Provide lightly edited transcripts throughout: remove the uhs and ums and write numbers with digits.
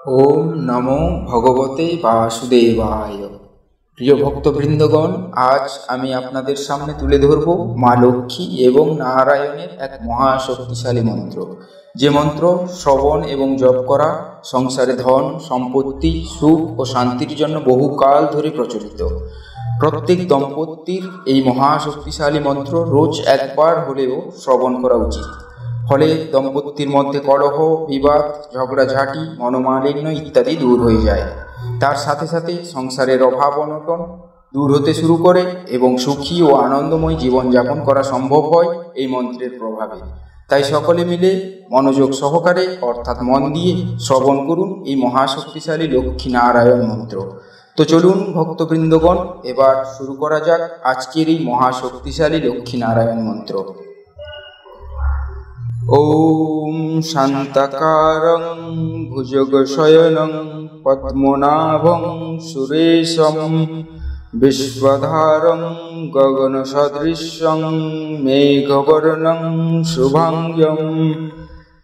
ওম নমো ভগবতে বাসুদেবায়। প্রিয় ভক্তবৃন্দগণ, আজ আমি আপনাদের সামনে তুলে ধরব মা লক্ষ্মী এবং নারায়ণের এক মহাশক্তিশালী মন্ত্র, যে মন্ত্র শ্রবণ এবং জপ করা সংসারে ধন সম্পত্তি সুখ ও শান্তির জন্য বহুকাল ধরে প্রচলিত। প্রত্যেক দম্পতির এই মহাশক্তিশালী মন্ত্র রোজ একবার হলেও শ্রবণ করা উচিত। ফলে দম্পতির মধ্যে কলহ, বিবাদ, ঝগড়াঝাঁটি, মনোমালিন্য ইত্যাদি দূর হয়ে যায়। তার সাথে সাথে সংসারের অভাব অনটন দূর হতে শুরু করে এবং সুখী ও আনন্দময় জীবনযাপন করা সম্ভব হয় এই মন্ত্রের প্রভাবে। তাই সকলে মিলে মনোযোগ সহকারে অর্থাৎ মন দিয়ে শ্রবণ করুন এই মহাশক্তিশালী লক্ষ্মী নারায়ণ মন্ত্র। তো চলুন ভক্তবৃন্দগণ, এবার শুরু করা যাক আজকের এই মহাশক্তিশালী লক্ষ্মী নারায়ণ মন্ত্র। ওম শান্তাকারং ভুজগশয়নং পদ্মনাভং সুরেশম বিশ্বধারং গগনসদৃশং মেঘবর্ণং শুভাঙ্গং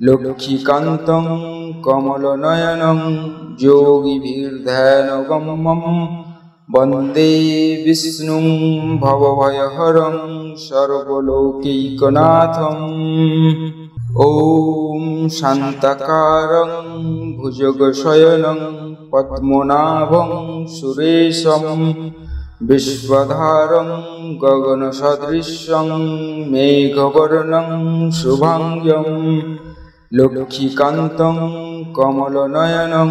লক্ষ্মীকান্तं কমলনয়নং যোগীভির্ধ্যানগম্যং বন্দে বিষ্ণুং ভবভয়হরং সর্বলোকৈকনাথং। ওম শান্তাকারং ভুজগশয়নং পদ্মনাভং সুরেশম বিশ্বধারং গগনসদৃশং মেঘবর্ণং শুভাঙ্গং লক্ষ্মীকান্तं কমলনয়নং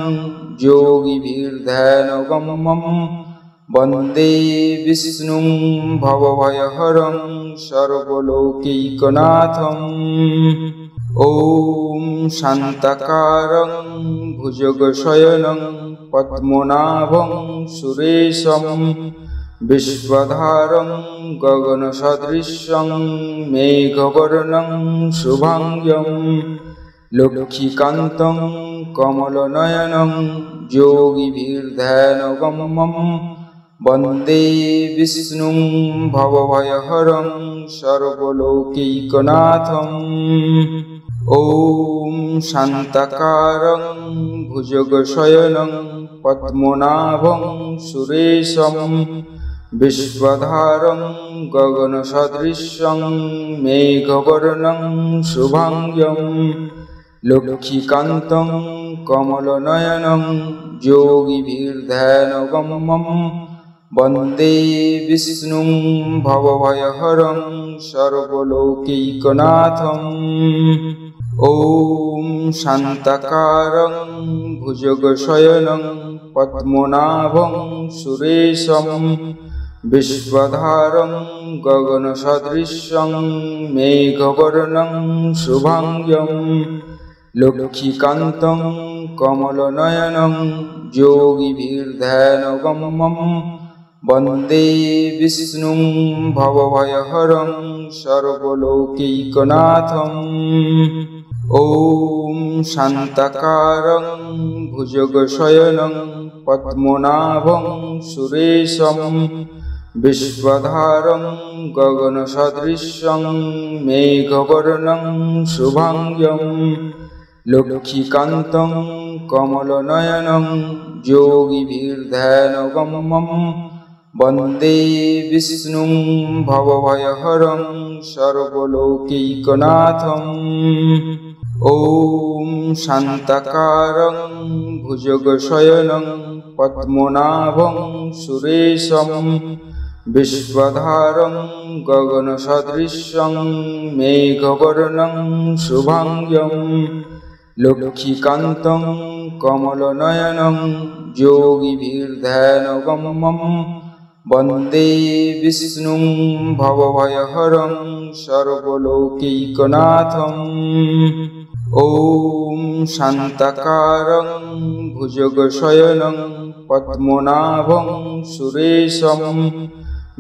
যোগীভির্ধ্যানগম্যং বন্দে বিষ্ণুং ভবভয়হরং সর্বলোকৈকনাথং। ওম শান্তাকারং ভুজগশয়নং পদ্মনাভং সুরেশম বিশ্বধারং গগনসদৃশং মেঘবর্ণং শুভাঙ্গং লক্ষ্মীকান্तं কমলনয়নং যোগীভির্ধ্যানগম্যং বন্দে বিষ্ণুং ভবভয়হরং সর্বলোকৈকনাথং। ওম শান্তাকারং ভুজগশয়নং পদ্মনাভং সুরেশম বিশ্বধারং গগনসদৃশং মেঘবর্ণং শুভাঙ্গং লক্ষ্মীকান্तं কমলনয়নং যোগীভির্ধ্যানগম্যং বন্দে বিষ্ণুং ভবভয়হরং সর্বলোকৈকনাথং। ওম শান্তাকারং ভুজগশয়নং পদ্মনাভং সুরেশম বিশ্বধারং গগনসদৃশং মেঘবর্ণং শুভাঙ্গং লক্ষ্মীকান্तं কমলনয়নং যোগীভির্ধ্যানগম্যং বন্দে বিষ্ণুং ভবভয়হরং সর্বলোকৈকনাথং। ওম শান্তাকারং ভুজগশয়নং পদ্মনাভং সুরেশম বিশ্বধারং গগনসদৃশং মেঘবর্ণং শুভাঙ্গং লক্ষ্মীকান্तं কমলনয়নং যোগীভির্ধ্যানগম্যং বন্দে বিষ্ণুং ভবভয়হরং সর্বলোকৈকনাথং। ওম শান্তাকারং ভুজগশয়নং পদ্মনাভং সুরেশম বিশ্বধারং গগনসদৃশং মেঘবর্ণং শুভাঙ্গং লক্ষ্মীকান্तं কমলনয়নং যোগীভির্ধ্যানগম্যং বন্দে বিষ্ণুং ভবভয়হরং সর্বলোকৈকনাথং। ওম শান্তাকারং ভুজগশয়নং পদ্মনাভং সুরেশম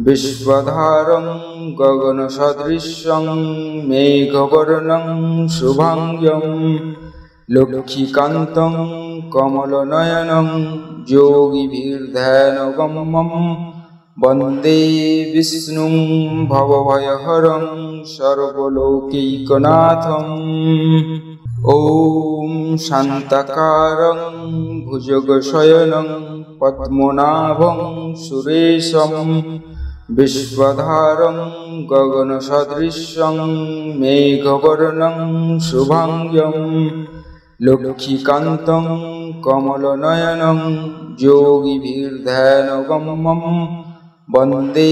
বিশ্বধারং গগনসদৃশং মেঘবর্ণং শুভাঙ্গং লক্ষ্মীকান্तं কমলনয়নং যোগীভির্ধ্যানগম্যং বন্দে বিষ্ণুং ভবভয়হরং সর্বলোকৈকনাথং। ওম শান্তাকারং भुजगशयनं पद्मनाभं सुरेशं विश्वधारं गगनसदृशं मेघवर्णं शुभांगं लक्ष्मीकान्तं कमलनयनं योगिभिर्ध्यानगम्यं वन्दे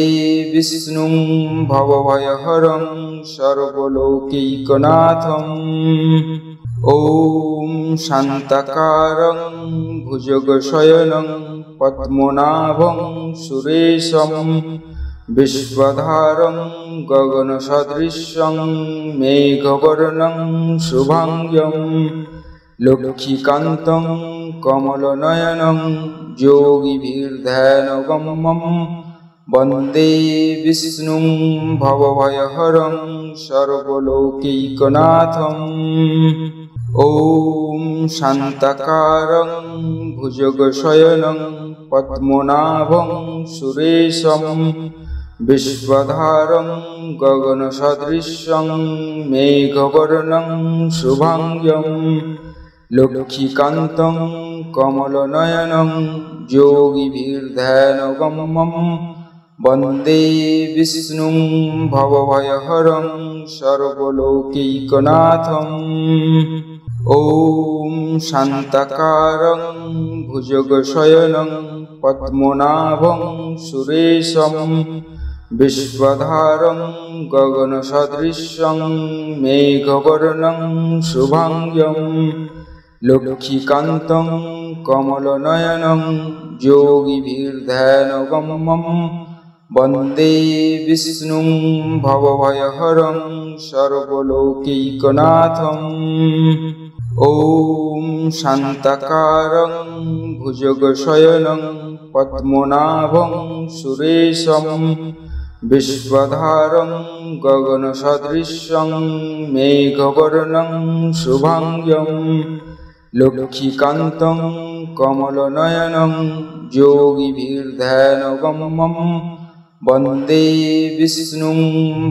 विष्णुं भवभयहरं सर्वलोकैकनाथम्। ॐ शान्ताकारं भुजगशयनं पद्मनाभं सुरेशं विश्वधारं गगनसदृशं मेघवर्णं शुभांगं लक्ष्मीकान्तं कमलनयनं योगिभिर्ध्यानगम्यं वन्दे विष्णुं भवभयहरं सर्वलोकैकनाथम्। ॐ शान्ताकारं भुजगशयनं पद्मनाभं सुरेशं विश्वधारं गगनसदृशं मेघवर्णं शुभांगं लक्ष्मीकान्तं कमलनयनं योगिभिर्ध्यानगम्यं वन्दे विष्णुं भवभयहरं सर्वलोकैकनाथम्। ॐ शान्ताकारं भुजगशयनं पद्मनाभं सुरेशं विश्वधारं गगनसदृशं मेघवर्णं शुभांगं लक्ष्मीकान्तं कमलनयनं योगिभिर्ध्यानगम्यं वन्दे विष्णुं भवभयहरं सर्वलोकैकनाथम्। ॐ शान्ताकारं भुजगशयनं पद्मनाभं सुरेशं विश्वधारं गगनसदृशं मेघवर्णं शुभांगं लक्ष्मीकान्तं कमलनयनं योगिभिर्ध्यानगम्यं वन्दे विष्णुं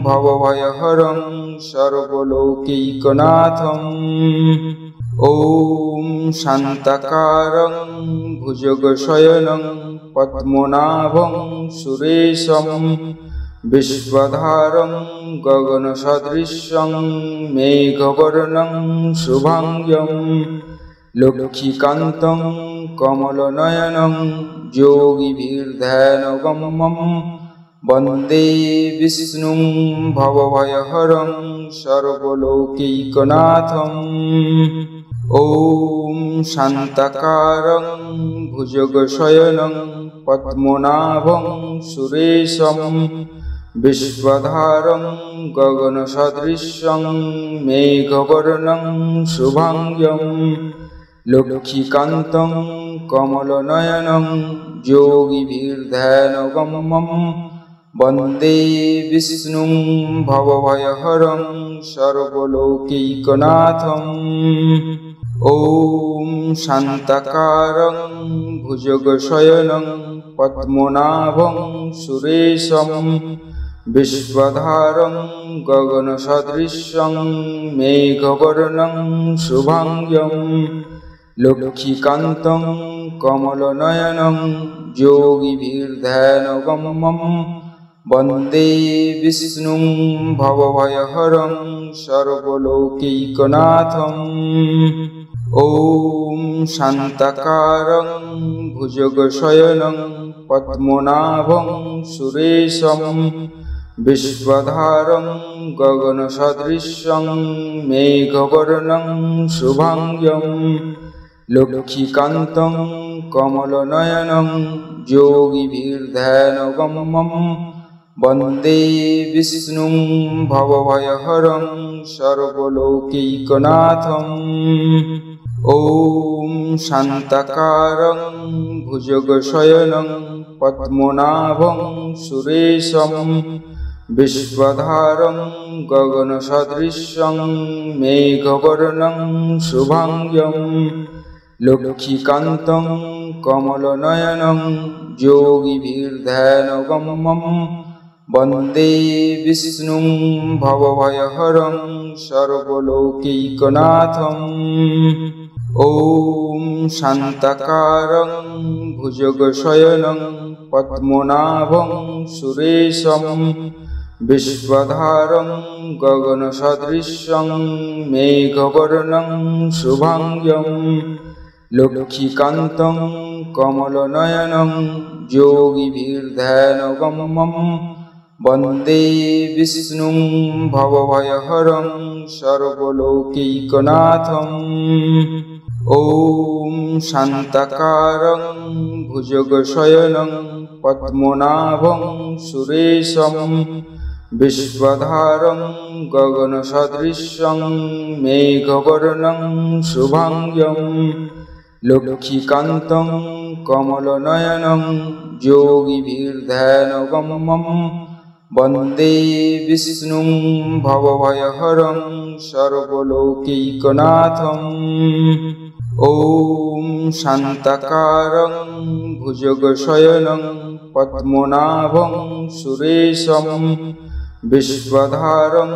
भवभयहरं सर्वलोकैकनाथम्। ॐ शान्ताकारं भुजगशयनं पद्मनाभं सुरेशं विश्वधारं गगनसदृशं मेघवर्णं शुभांगं लक्ष्मीकान्तं कमलनयनं योगिभिर्ध्यानगम्यं वन्दे विष्णुं भवभयहरं सर्वलोकैकनाथम्। ॐ शान्ताकारं भुजगशयनं पद्मनाभं सुरेशं विश्वधारं गगनसदृशं मेघवर्णं शुभांगं लक्ष्मीकान्तं कमलनयनं योगिभिर्ध्यानगम्यं वन्दे विष्णुं भवभयहरं सर्वलोकैकनाथम्। ॐ शान्ताकारं भुजगशयनं पद्मनाभं सुरेशं विश्वधारं गगनसदृशं मेघवर्णं शुभांगं लक्ष्मीकान्तं कमलनयनं योगिभिर्ध्यानगम्यं वन्दे विष्णुं भवभयहरं सर्वलोकैकनाथम्। ॐ शान्ताकारं भुजगशयनं पद्मनाभं सुरेशं विश्वधारं गगनसदृशं मेघवर्णं शुभांगं लक्ष्मीकान्तं कमलनयनं योगिभिर्ध्यानगम्यं वन्दे विष्णुं भवभयहरं सर्वलोकैकनाथम्। ॐ शान्ताकारं भुजगशयनं पद्मनाभं सुरेशं विश्वधारं गगनसदृशं मेघवर्णं शुभांगं लक्ष्मीकान्तं कमलनयनं योगिभिर्ध्यानगम्यं वन्दे विष्णुं भवभयहरं सर्वलोकैकनाथम्। ॐ शान्ताकारं भुजगशयनं पद्मनाभं सुरेशं विश्वधारं गगनसदृशं मेघवर्णं शुभाङ्गं लक्ष्मीकान्तं कमलनयनं योगिभिर्ध्यानगम्यं वन्दे विष्णुं भवभयहरं सर्वलोकैकनाथम्। ॐ शान्ताकारं भुजगशयनं पद्मनाभं सुरेशं विश्वधारं गगनसदृशं मेघवर्णं शुभाङ्गं लक्ष्मीकान्तं कमलनयनं योगिभिर्ध्यानगम्यं वन्दे विष्णुं भवभयहरं सर्वलोकैकनाथम्। ॐ शान्ताकारं भुजगशयनं पद्मनाभं सुरेशं विश्वधारं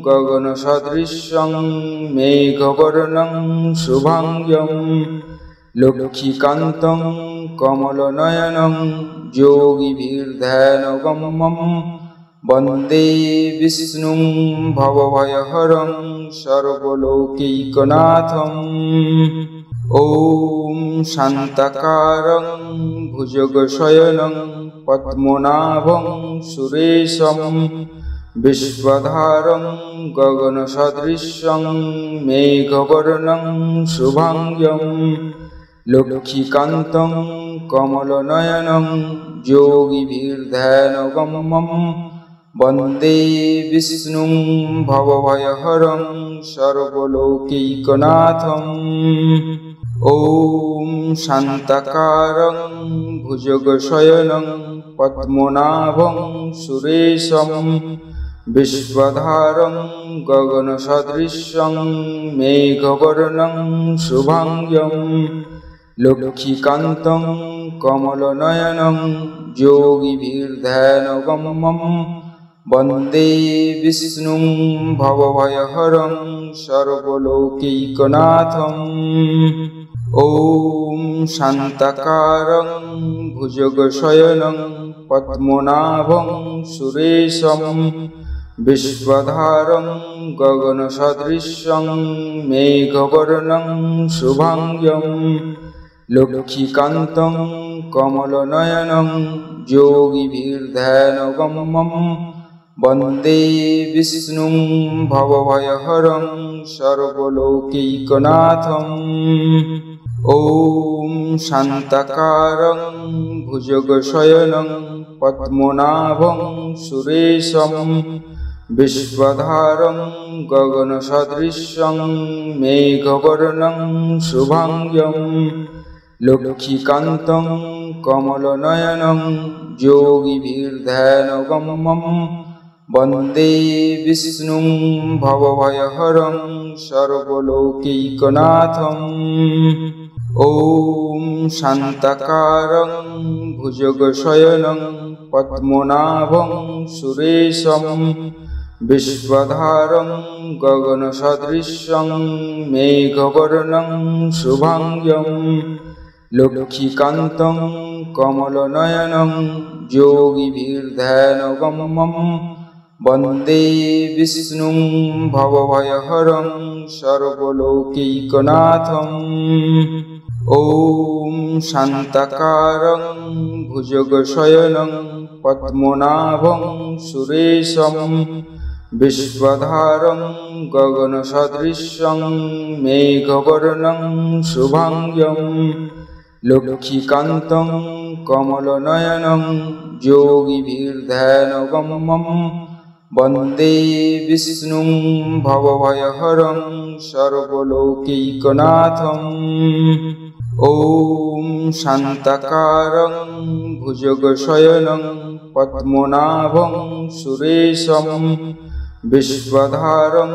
गगनसदृशं मेघवर्णं शुभाङ्गं लक्ष्मीकान्तं कमलनयनं योगिभिर्ध्यानगम्यं वन्दे विष्णुं भवभयहरं सर्वलोकैकनाथम्। ॐ शान्ताकारं भुजगशयनं पद्मनाभं सुरेशं विश्वधारं गगनसदृशं मेघवर्णं शुभाङ्गं लक्ष्मीकान्तं कमलनयनं योगिभिर्ध्यानगम्यं वन्दे विष्णुं भवभयहरं सर्वलोकैकनाथम्। ॐ शान्ताकारं भुजगशयनं पद्मनाभं सुरेशं विश्वधारं गगनसदृशं मेघवर्णं शुभाङ्गं लक्ष्मीकान्तं कमलनयनं योगिभिर्ध्यानगम्यं वन्दे विष्णुं भवभयहरं सर्वलोकैकनाथम्। ॐ शान्ताकारं भुजगशयनं पद्मनाभं सुरेशं विश्वधारं गगनसदृशं मेघवर्णं शुभाङ्गं लक्ष्मीकान्तं कमलनयनं योगिभिर्ध्यानगम्यं वन्दे विष्णुं भवभयहरं सर्वलोकैकनाथम्। ॐ शान्ताकारं भुजगशयनं पद्मनाभं सुरेशं विश्वधारं गगनसदृशं मेघवर्णं शुभाङ्गं लक्ष्मीकान्तं कमलनयनं योगिभिर्ध्यानगम्यं वन्दे विष्णुं भवभयहरं सर्वलोकैकनाथम्। ॐ शान्ताकारं भुजगशयनं पद्मनाभं सुरेशं विश्वधारं गगनसदृशं मेघवर्णं शुभाङ्गं लक्ष्मीकान्तं कमलनयनं योगिभिर्ध्यानगम्यं वन्दे विष्णुं भवभयहरं सर्वलोकैकनाथम्। ॐ शान्ताकारं भुजगशयनं पद्मनाभं सुरेशं विश्वधारं गगनसदृशं मेघवर्णं शुभाङ्गं लक्ष्मीकान्तं कमलनयनं योगिभिर्ध्यानगम्यं वन्दे विष्णुं भवभयहरं सर्वलोकैकनाथम्। ॐ शान्ताकारं भुजगशयनं पद्मनाभं सुरेशं विश्वधारं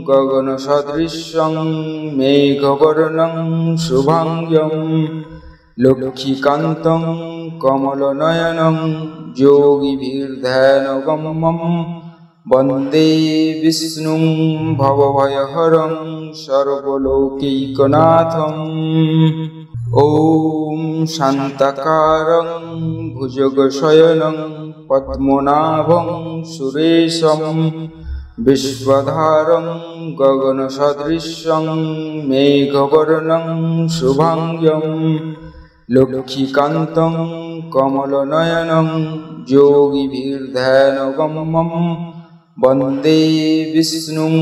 गगनसदृशं मेघवर्णं शुभाङ्गं लक्ष्मीकान्तं कमलनयनं योगिभिर्ध्यानगम्यं वन्दे विष्णुं भवभयहरं सर्वलोकैकनाथम्। ॐ शान्ताकारं भुजगशयनं पद्मनाभं सुरेशं विश्वधारं गगनसदृशं मेघवर्णं शुभांगं लक्ष्मीकान्तं कमलनयनं योगिभिर्ध्यानगम्यं वन्दे विष्णुं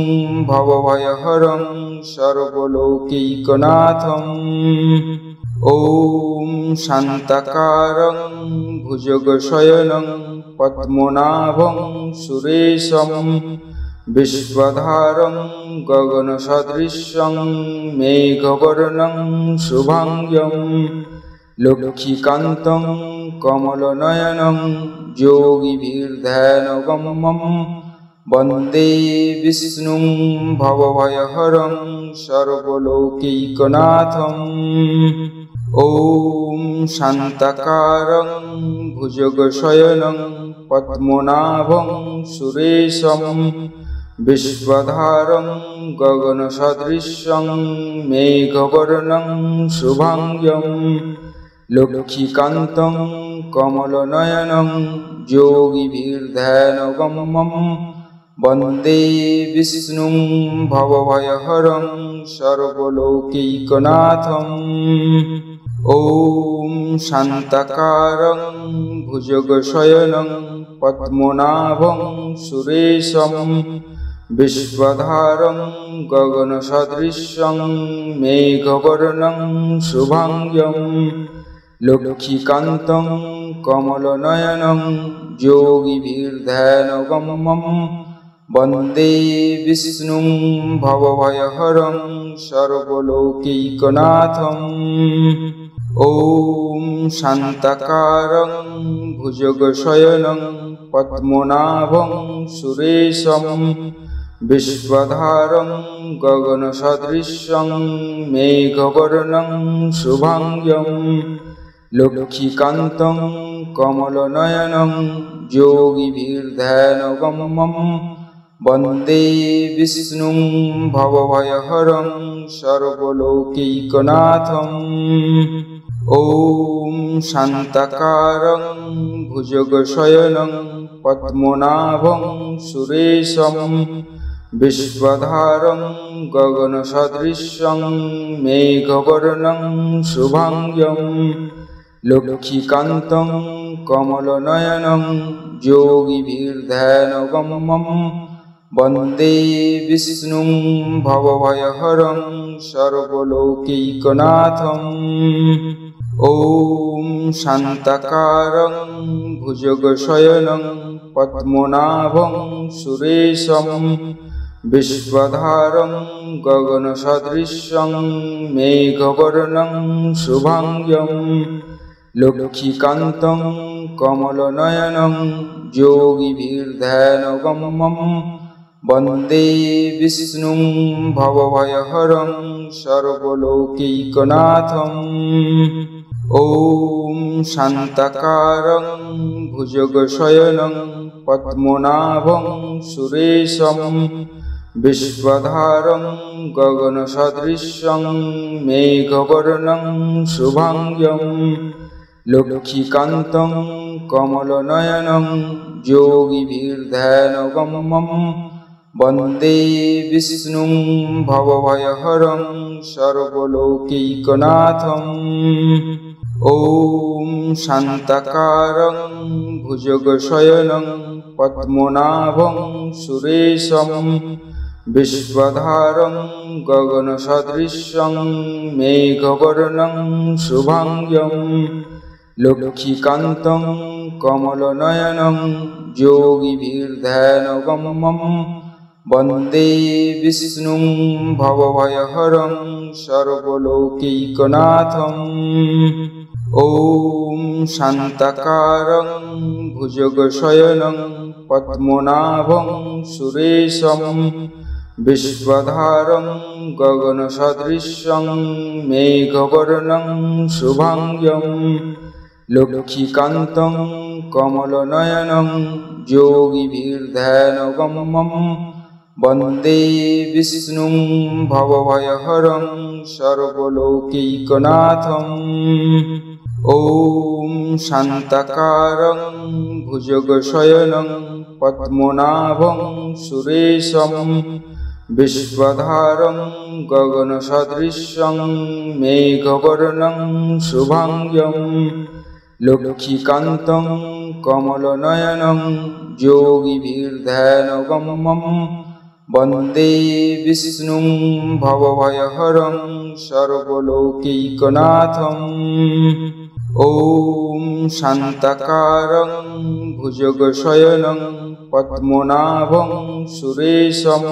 भवभयहरं सर्वलोकैकनाथम्। ॐ शान्ताकारं भुजगशयनं पद्मनाभं सुरेशं विश्वधारं गगनसदृशं मेघवर्णं शुभांगं लक्ष्मीकान्तं कमलनयनं योगिभिर्ध्यानगम्यं वन्दे विष्णुं भवभयहरं सर्वलोकैकनाथम्। ॐ शान्ताकारं भुजगशयनं पद्मनाभं सुरेशं विश्वधारं गगनसदृशं मेघवर्णं शुभांगं लक्ष्मीकान्तं कमलनयनं योगिभिर्ध्यानगम्यं वन्दे विष्णुं भवभयहरं सर्वलोकैकनाथम्। ॐ शान्ताकारं भुजगशयनं पद्मनाभं सुरेशं विश्वधारं गगनसदृशं मेघवर्णं शुभांगं लक्ष्मीकान्तं कमलनयनं योगिभिर्ध्यानगम्यं वन्दे विष्णुं भवभयहरं सर्वलोकैकनाथम्। ॐ शान्ताकारं भुजगशयनं पद्मनाभं सुरेशं विश्वधारं गगनसदृशं मेघवर्णं शुभांगं लक्ष्मीकान्तं कमलनयनं योगिभिर्ध्यानगम्यं वन्दे विष्णुं भवभयहरं सर्वलोकैकनाथम्। ॐ शान्ताकारं भुजगशयनं पद्मनाभं सुरेशं विश्वधारं गगनसदृशं मेघवर्णं शुभांगं लक्ष्मीकान्तं कमलनयनं योगिभिर्ध्यानगम्यं वन्दे विष्णुं भवभयहरं सर्वलोकैकनाथम्। ॐ शान्ताकारं भुजगशयनं पद्मनाभं सुरेशं विश्वधारं गगनसदृशं मेघवर्णं शुभांगं लक्ष्मीकान्तं कमलनयनं योगिभिर्ध्यानगम्यं वन्दे विष्णुं भवभयहरं सर्वलोकैकनाथम्। ॐ शान्ताकारं भुजगशयनं पद्मनाभं सुरेशं विश्वधारं गगनसदृशं मेघवर्णं शुभांगं लक्ष्मीकान्तं कमलनयनं योगिभिर्ध्यानगम्यं वन्दे विष्णुं भवभयहरं सर्वलोकैकनाथम्। ॐ शान्ताकारं भुजगशयनं पद्मनाभं सुरेशं विश्वधारं गगनसदृशं मेघवर्णं शुभांगं लक्ष्मीकान्तं कमलनयनं योगिभिर्ध्यानगम्यं वन्दे विष्णुं भवभयहरं सर्वलोकैकनाथम्। ॐ शान्ताकारं भुजगशयनं पद्मनाभं सुरेशं विश्वधारं गगनसदृशं मेघवर्णं शुभांगं লক্ষ্মীকান্তং কমলনয়নং যোগীভির্ধ্যানগম্যং বন্দে বিষ্ণুং ভবভয়হরং সর্বলোকৈকনাথং। ॐ शान्ताकारं भुजगशयनं पद्मनाभं सुरेशं विश्वधारं गगनसदृशं मेघवर्णं शुभांगं लक्ष्मीकान्तं कमलनयनं योगिभिर्ध्यानगम्यं वन्दे विष्णुं भवभयहरं सर्वलोकैकनाथम्। ॐ शान्ताकारं भुजगशयनं पद्मनाभं सुरेशं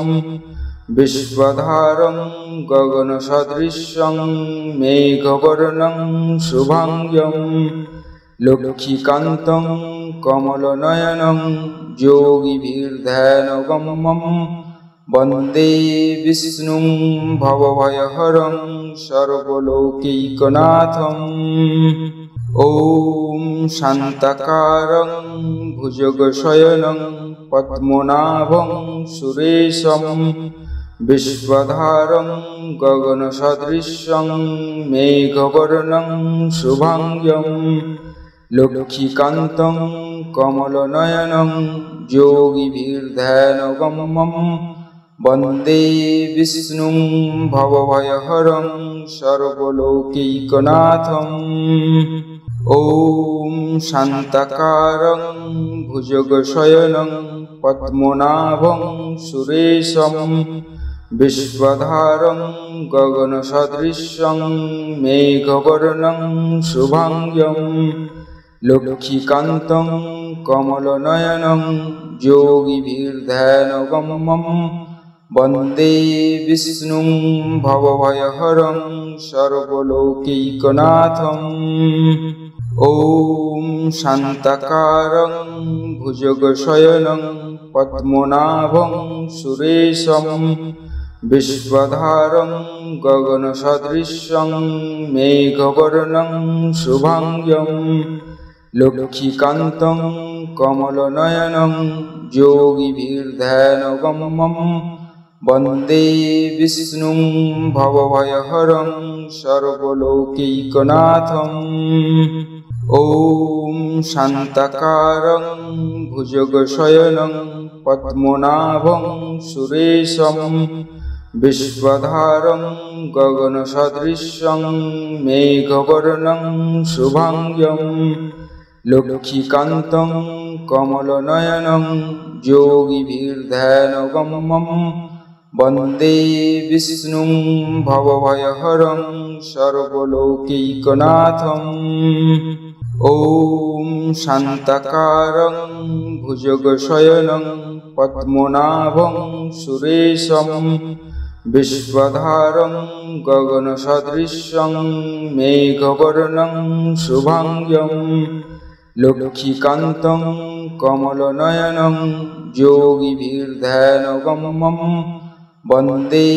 विश्वधारं गगनसदृशं मेघवर्णं शुभांगं लक्ष्मीकान्तं कमलनयनं योगिभिर्ध्यानगम्यं वन्दे विष्णुं भवभयहरं सर्वलोकैकनाथम्। ॐ शान्ताकारं भुजगशयनं पद्मनाभं सुरेशं विश्वधारं गगनसदृशं मेघवर्णं शुभांगं लक्ष्मीकान्तं कमलनयनं योगिभिर्ध्यानगम्यं वन्दे विष्णुं भवभयहरं सर्वलोकैकनाथम्। ॐ शान्ताकारं भुजगशयनं पद्मनाभं सुरेशं विश्वधारं गगनसदृशं मेघवर्णं शुभांगं लक्ष्मीकान्तं कमलनयनं योगिभिर्ध्यानगम्यं वन्दे विष्णुं भवभयहरं सर्वलोकैकनाथम्। ॐ शान्ताकारं भुजगशयनं पद्मनाभं सुरेशं विश्वधारं गगनसदृशं मेघवर्णं शुभांगं लक्ष्मीकान्तं कमलनयनं योगिभिर्ध्यानगम्यं वन्दे विष्णुं भवभयहरं सर्वलोकैकनाथम्। ॐ शान्ताकारं भुजगशयनं पद्मनाभं सुरेशं विश्वधारं गगनसदृशं मेघवर्णं शुभांगं लक्ष्मीकान्तं कमलनयनं योगिभिर्ध्यानगम्यं वन्दे विष्णुं भवभयहरं सर्वलोकैकनाथम्। ॐ शान्ताकारं भुजगशयनं पद्मनाभं सुरेशं विश्वधारं गगनसदृशं मेघवर्णं शुभांगं लक्ष्मीकान्तं कमलनयनं योगिभिर्ध्यानगम्यं वन्दे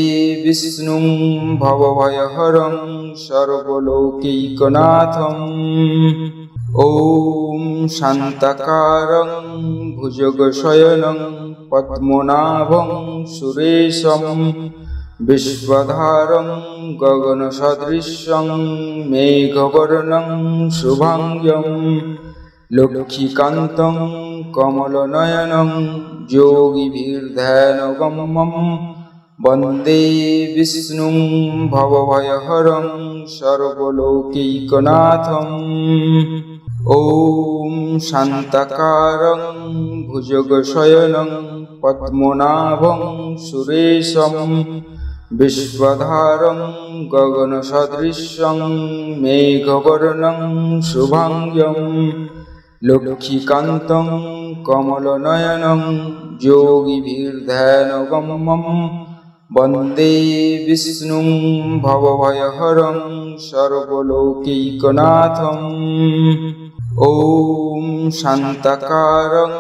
विष्णुं भवभयहरं सर्वलोकैकनाथम्। ॐ शान्ताकारं भुजगशयनं पद्मनाभं सुरेशं विश्वधारं गगनसदृशं मेघवर्णं शुभांगं लक्ष्मीकान्तं कमलनयनं योगिभिर्ध्यानगम्यं वन्दे विष्णुं भवभयहरं सर्वलोकैकनाथम्। ॐ शान्ताकारं भुजगशयनं पद्मनाभं सुरेशं विश्वधारं गगनसदृशं मेघवर्णं शुभांगं लक्ष्मीकान्तं कमलनयनं योगिभिर्ध्यानगम्यं वन्दे विष्णुं भवभयहरं सर्वलोकैकनाथम्। ॐ शान्ताकारं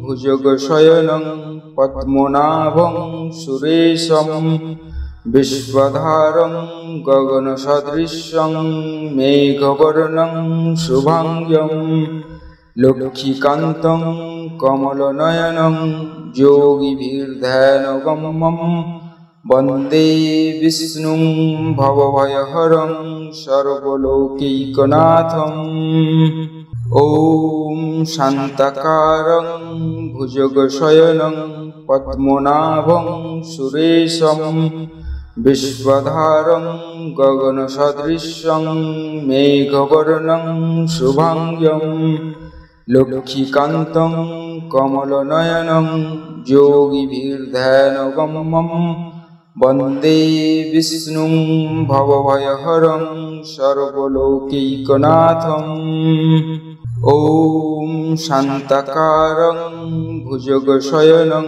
भुजगशयनं पद्मनाभं सुरेशं विश्वधारं गगनसदृशं मेघवर्णं शुभांगं लक्ष्मीकान्तं कमलनयनं योगिभिर्ध्यानगम्यं वन्दे विष्णुं भवभयहरं सर्वलोकैकनाथम्। ॐ शान्ताकारं भुजगशयनं पद्मनाभं सुरेशं विश्वधारं गगनसदृशं मेघवर्णं शुभांगं लक्ष्मीकान्तं कमलनयनं योगिभिर्ध्यानगम्यं वन्दे विष्णुं भवभयहरं सर्वलोकैकनाथम्। ॐ शान्ताकारं भुजगशयनं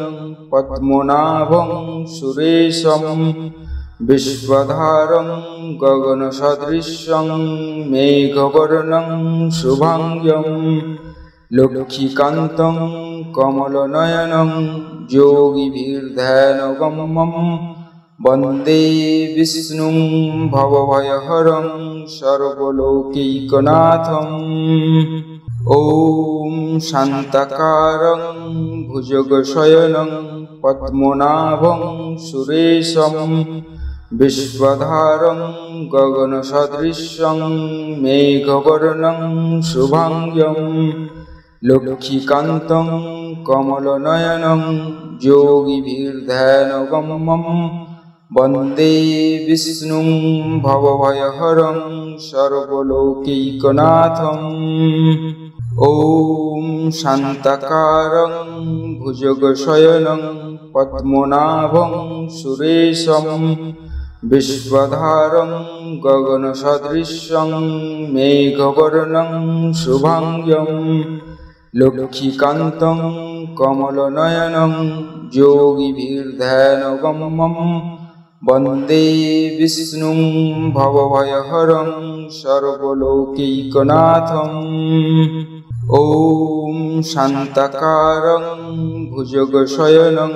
पद्मनाभं सुरेशं विश्वधारं गगनसदृशं मेघवर्णं शुभांगं लक्ष्मीकान्तं कमलनयनं योगिभिर्ध्यानगम्यं वन्दे विष्णुं भवभयहरं सर्वलोकैकनाथम्। ॐ शान्ताकारं भुजगशयनं पद्मनाभं सुरेशं विश्वधारं गगनसदृशं मेघवर्णं शुभांगं लक्ष्मीकान्तं कमलनयनं योगिभिर्ध्यानगम्यं वन्दे विष्णुं भवभयहरं सर्वलोकैकनाथम्। ॐ शान्ताकारं भुजगशयनं पद्मनाभं सुरेशं विश्वधारं गगनसदृशं मेघवर्णं शुभांगं लक्ष्मीकान्तं कमलनयनं योगिभिर्ध्यानगम्यं वन्दे विष्णुं भवभयहरं सर्वलोकैकनाथम्। ॐ शान्ताकारं भुजगशयनं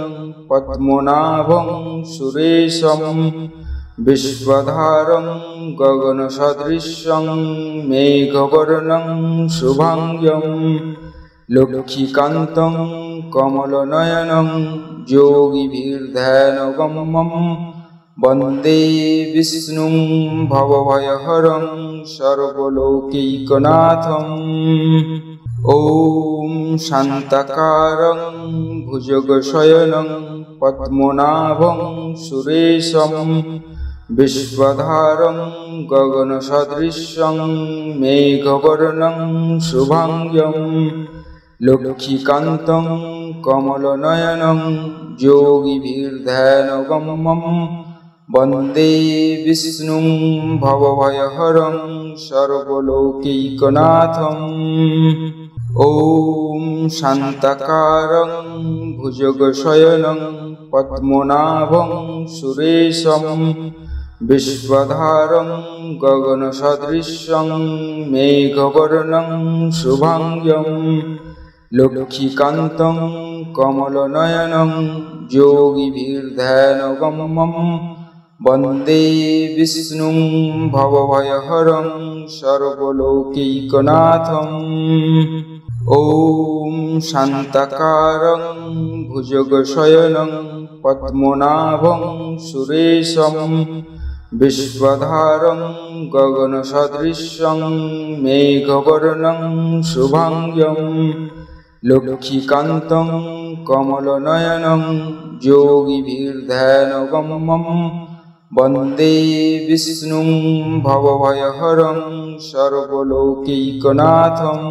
पद्मनाभं सुरेशं विश्वधारं गगनसदृशं मेघवर्णं शुभांगं लक्ष्मीकान्तं कमलनयनं योगिभिर्ध्यानगम्यं वन्दे विष्णुं भवभयहरं सर्वलोकैकनाथम्। ॐ शान्ताकारं भुजगशयनं पद्मनाभं सुरेशं विश्वधारं गगनसदृशं मेघवर्णं शुभांगं लक्ष्मीकान्तं कमलनयनं योगिभिर्ध्यानगम्यं वन्दे विष्णुं भवभयहरं सर्वलोकैकनाथम्। ॐ शान्ताकारं भुजगशयनं पद्मनाभं सुरेशं विश्वधारं गगनसदृशं मेघवर्णं शुभांगं लक्ष्मीकान्तं कमलनयनं योगिभिर्ध्यानगम्यं वन्दे विष्णुं भवभयहरं सर्वलोकैकनाथम्। ॐ शान्ताकारं भुजगशयनं पद्मनाभं सुरेशं विश्वधारं गगनसदृशं मेघवर्णं शुभांगं लक्ष्मीकान्तं कमलनयनं योगिभिर्ध्यानगम्यं वन्दे विष्णुं भवभयहरं सर्वलोकैकनाथम्।